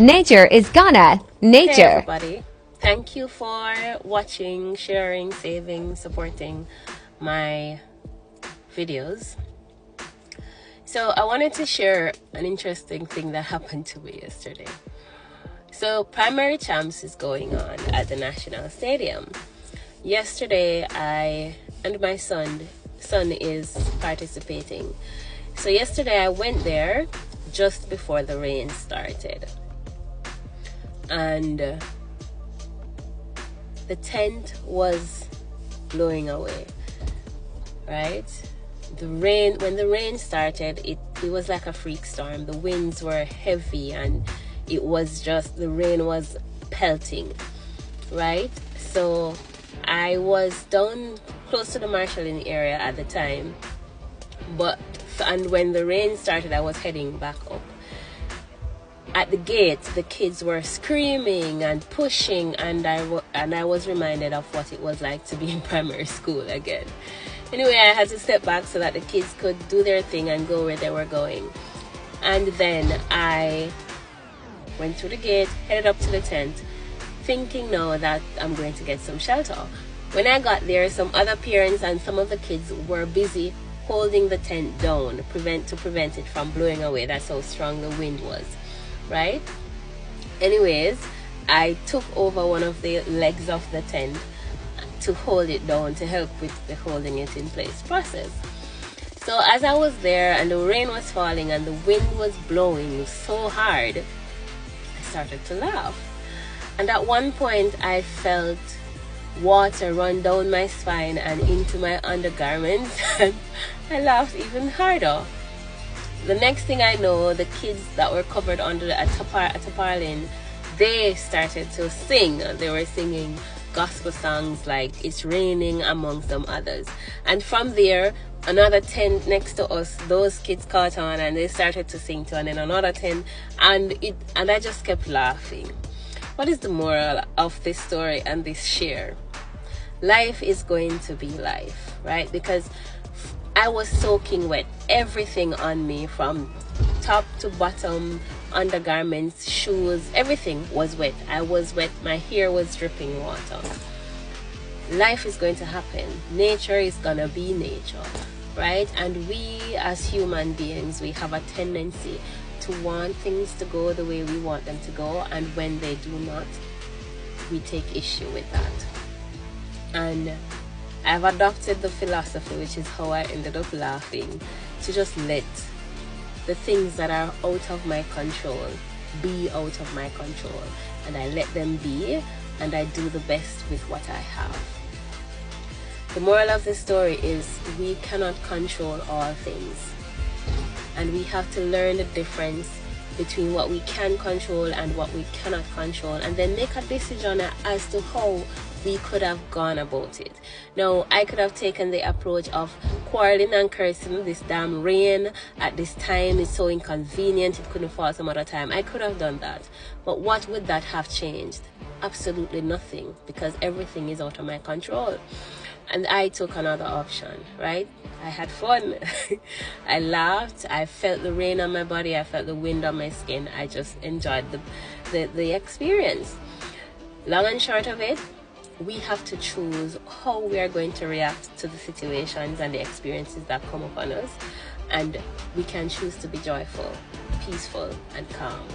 Nature is Ghana. Hey Nature. everybody, thank you for watching, sharing, saving, supporting my videos. So I wanted to share an interesting thing that happened to me yesterday. So primary champs is going on at the National Stadium. Yesterday I and my son is participating. So yesterday I went there just before the rain started. And the tent was blowing away, right? When the rain started, it was like a freak storm. The winds were heavy and the rain was pelting, right? So I was down close to the marshalling area at the time, and when the rain started, I was heading back up. At the gate, the kids were screaming and pushing, and I was reminded of what it was like to be in primary school again. Anyway, I had to step back so that the kids could do their thing and go where they were going. And then I went through the gate, headed up to the tent, thinking now that I'm going to get some shelter. When I got there, some other parents and some of the kids were busy holding the tent down to prevent it from blowing away. That's how strong the wind was. Right? Anyways, I took over one of the legs of the tent to hold it down to help with the holding it in place process. So as I was there and the rain was falling and the wind was blowing so hard, I started to laugh. And at one point I felt water run down my spine and into my undergarments, and I laughed even harder. The next thing I know, the kids that were covered under a tarpaulin, they started to sing. They were singing gospel songs like It's Raining, among some others. And from there, another tent next to us, those kids caught on and they started to sing too. And then another tent, and I just kept laughing. What is the moral of this story and this share? Life is going to be life, right? Because I was soaking wet. Everything on me, from top to bottom, undergarments, shoes, everything was wet. I was wet. My hair was dripping water. Life is going to happen. Nature is gonna be nature, right? And we as human beings, we have a tendency to want things to go the way we want them to go, and when they do not, we take issue with that. And I've adopted the philosophy, which is how I ended up laughing, to just let the things that are out of my control be out of my control. And I let them be, and I do the best with what I have. The moral of the story is we cannot control all things. And we have to learn the difference between what we can control and what we cannot control, and then make a decision as to how we could have gone about it. Now, I could have taken the approach of quarreling and cursing this damn rain at this time. It's so inconvenient, it couldn't fall some other time. I could have done that. But what would that have changed? Absolutely nothing, because everything is out of my control. And I took another option, right? I had fun. I laughed. I felt the rain on my body. I felt the wind on my skin. I just enjoyed the experience. Long and short of it, we have to choose how we are going to react to the situations and the experiences that come upon us. And we can choose to be joyful, peaceful, and calm.